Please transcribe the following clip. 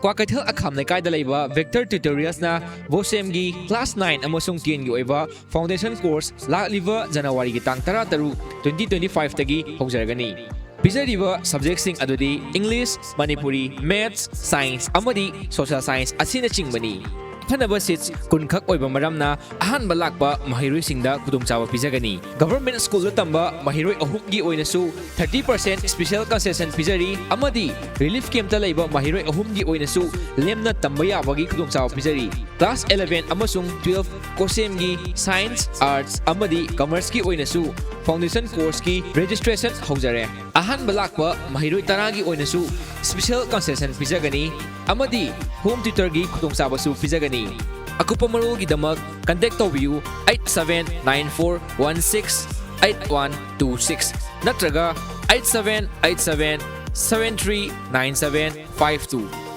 Kwakeithel Akham Leikai da laiba Vector Tutorials na BOSEM gi Class 9 amasung 10 gi oiba Foundation Course lakliba January gi tang 13 2025 tagi haujaragani. Pizariba subjects sing adudi English, Manipuri, Maths, Science amadi Social Science asina chingmani. Kanaba seats kunkhak oiba maramna ahanba lakpa mahiroi singda khudongchawa pizagani. Government school da tamba mahiroi ahum gi oinasu 30% special concession pizari amadi relief camp ta laiba mahiroi ahum gi oinasu lemna tamba yabagi khudongchawa pizari. Class 11 amasung 12 COSHEM gi Science, Arts amadi Commerce gi oinasu Foundation course ki registration haujare. Ahanba lakpa mahiroi taragi oinasu special concession pizagani amadi home tutor gi khudongchawa su pizagani. Akupa marul gidamak contact tobiyu 8794168126 natraga 8787739752.